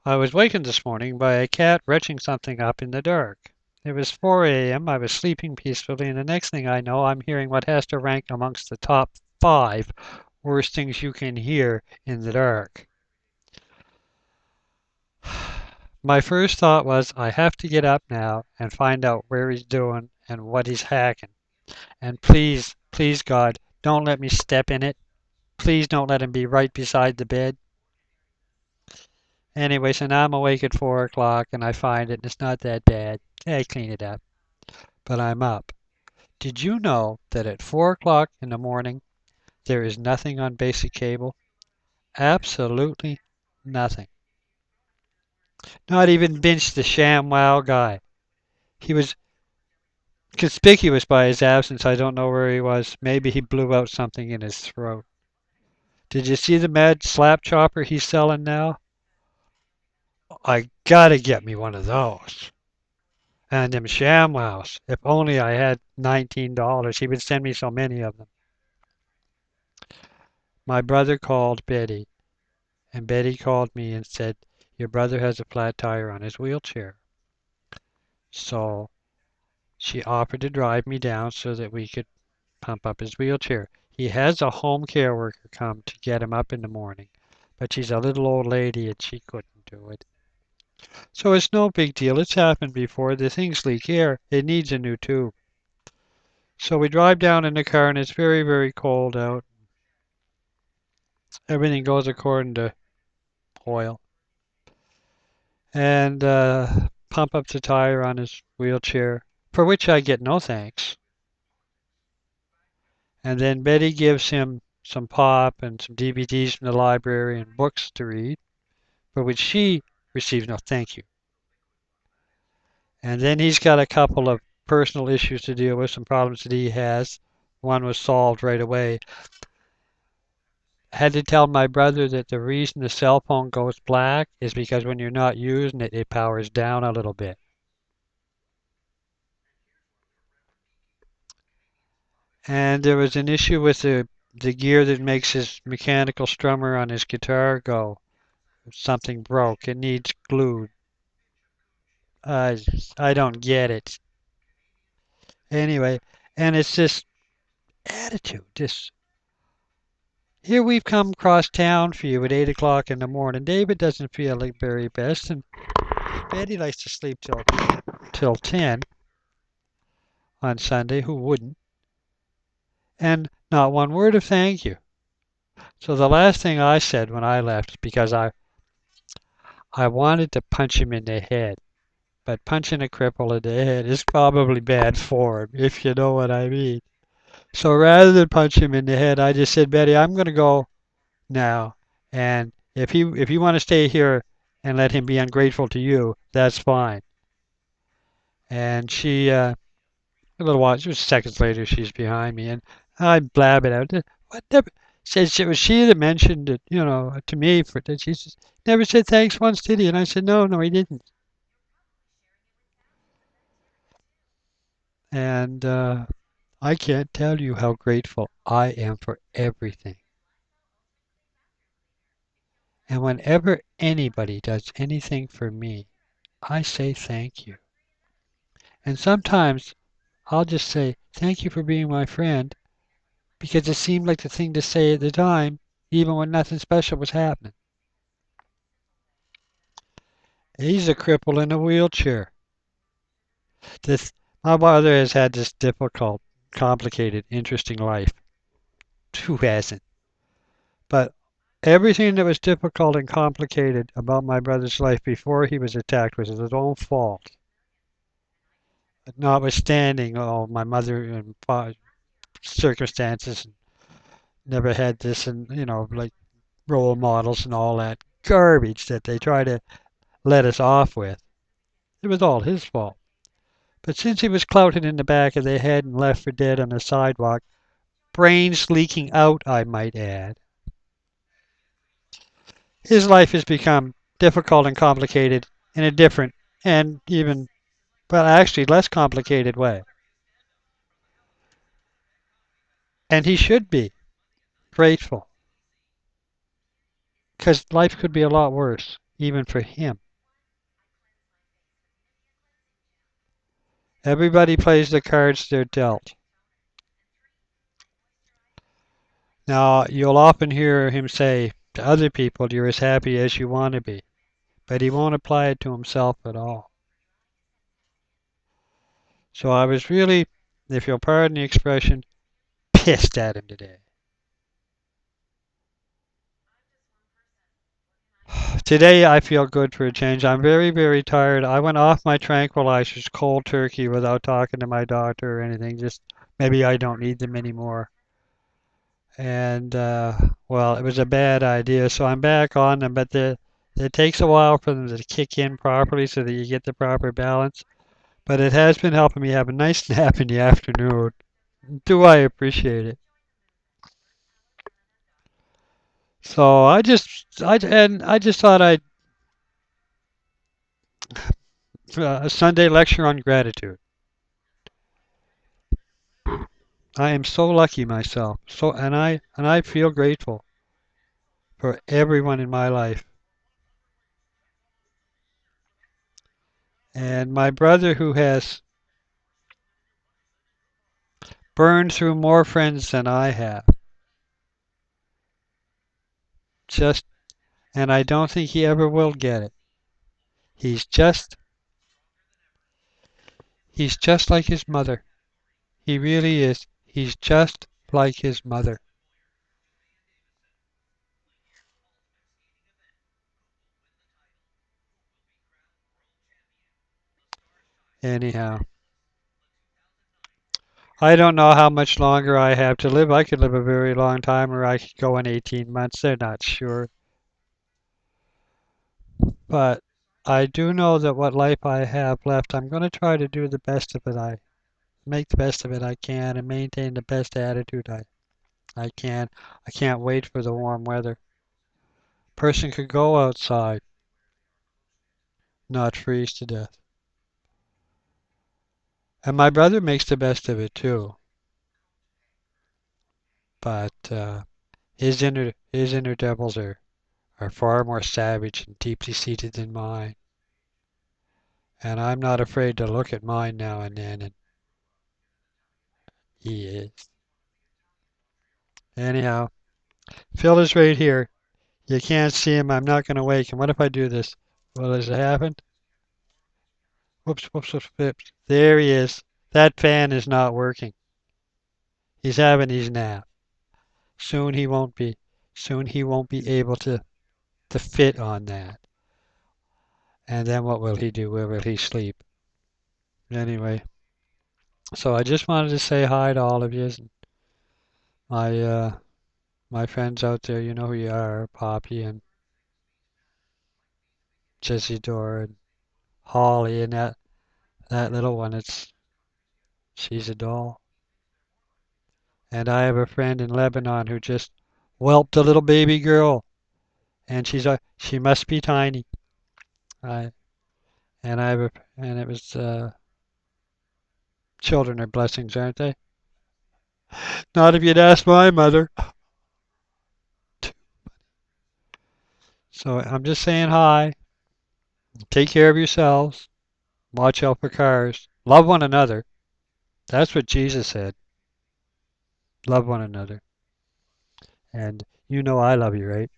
I was wakened this morning by a cat retching something up in the dark. It was 4 a.m. I was sleeping peacefully, and the next thing I know, I'm hearing what has to rank amongst the top 5 worst things you can hear in the dark. My first thought was, I have to get up now and find out where he's doing and what he's hacking. And please, please, God, don't let me step in it. Please don't let him be right beside the bed. Anyway, so now I'm awake at 4 o'clock and I find it and it's not that bad. I clean it up, but I'm up. Did you know that at 4 o'clock in the morning there is nothing on basic cable? Absolutely nothing. Not even Binch the ShamWow guy. He was conspicuous by his absence. I don't know where he was. Maybe he blew out something in his throat. Did you see the mad slap chopper he's selling now? I gotta get me one of those. And them ShamWows. If only I had $19, he would send me so many of them. My brother called Betty, and Betty called me and said, your brother has a flat tire on his wheelchair. So she offered to drive me down so that we could pump up his wheelchair. He has a home care worker come to get him up in the morning, but she's a little old lady and she couldn't do it. So it's no big deal. It's happened before. The thing's leak air. It needs a new tube. So we drive down in the car and it's very, very cold out. Everything goes according to oil. And pump up the tire on his wheelchair, for which I get no thanks. And then Betty gives him some pop and some DVDs from the library and books to read, for which she receives no thank you. And then he's got a couple of personal issues to deal with, some problems that he has. One was solved right away. I had to tell my brother that the reason the cell phone goes black is because when you're not using it, it powers down a little bit. And there was an issue with the gear that makes his mechanical strummer on his guitar go. Something broke. It needs glued. I I don't get it. Anyway, and it's this attitude. This here we've come across town for you at 8 o'clock in the morning. David doesn't feel like very best, and Betty likes to sleep till 10 on Sunday. Who wouldn't? And not one word of thank you. So the last thing I said when I left, because I wanted to punch him in the head. But punching a cripple in the head is probably bad form, if you know what I mean. So rather than punch him in the head, I just said, Betty, I'm going to go now, and if you want to stay here and let him be ungrateful to you, that's fine. And she, a little while, just seconds later, she's behind me, and I blab it out. What the? Says it was she that mentioned it, to me for that. She just never said thanks once, did he? And I said, no, he didn't. And I can't tell you how grateful I am for everything. And whenever anybody does anything for me, I say thank you. And sometimes I'll just say, thank you for being my friend, because it seemed like the thing to say at the time, even when nothing special was happening. He's a cripple in a wheelchair. This, my mother has had this difficult, complicated, interesting life. Who hasn't? But everything that was difficult and complicated about my brother's life before he was attacked was his own fault. Notwithstanding all my mother and circumstances, never had this and, like role models and all that garbage that they try to let us off with. It was all his fault. But since he was clouted in the back of the head and left for dead on the sidewalk, brains leaking out, I might add, his life has become difficult and complicated in a different and even, well, actually less complicated way. And he should be grateful because life could be a lot worse. even for him. Everybody plays the cards they're dealt. Now, you'll often hear him say to other people, you're as happy as you want to be, but he won't apply it to himself at all. So I was really, if you'll pardon the expression, pissed at him today. Today I feel good for a change. I'm very, very tired. I went off my tranquilizers cold turkey without talking to my doctor or anything. Just maybe I don't need them anymore. And well, it was a bad idea, so I'm back on them. But it takes a while for them to kick in properly so that you get the proper balance. But it has been helping me have a nice nap in the afternoon. Do I appreciate it? So I just thought I'd a Sunday lecture on gratitude. I am so lucky myself. And I feel grateful for everyone in my life. And my brother who has burned through more friends than I have. Just and I don't think he ever will get it. He's just he's just like his mother. He really is. He's just like his mother. Anyhow, I don't know how much longer I have to live. I could live a very long time or I could go in 18 months. They're not sure. But I do know that what life I have left, I'm going to try to do the best of it. I make the best of it I can and maintain the best attitude I can. I can't wait for the warm weather. Person could go outside, not freeze to death. And my brother makes the best of it too. But his inner devils are far more savage and deeply seated than mine. And I'm not afraid to look at mine now and then, and he is. Anyhow, Phil is right here. You can't see him. I'm not going to wake him. What if I do this? Well, does it happen? Whoops, whoops, whoops, whoops. There he is. That fan is not working. He's having his nap. Soon he won't be. Soon he won't be able to fit on that. And then what will he do? Where will he sleep? Anyway, so I just wanted to say hi to all of you. My my friends out there, you know who you are, Poppy and Jessie Dore and Holly and that little one. She's a doll. And I have a friend in Lebanon who just whelped a little baby girl, and she must be tiny. I and I have a and it was children are blessings, aren't they? Not if you'd ask my mother. So I'm just saying hi. Take care of yourselves. Watch out for cars. Love one another. That's what Jesus said. Love one another. And you know I love you, right?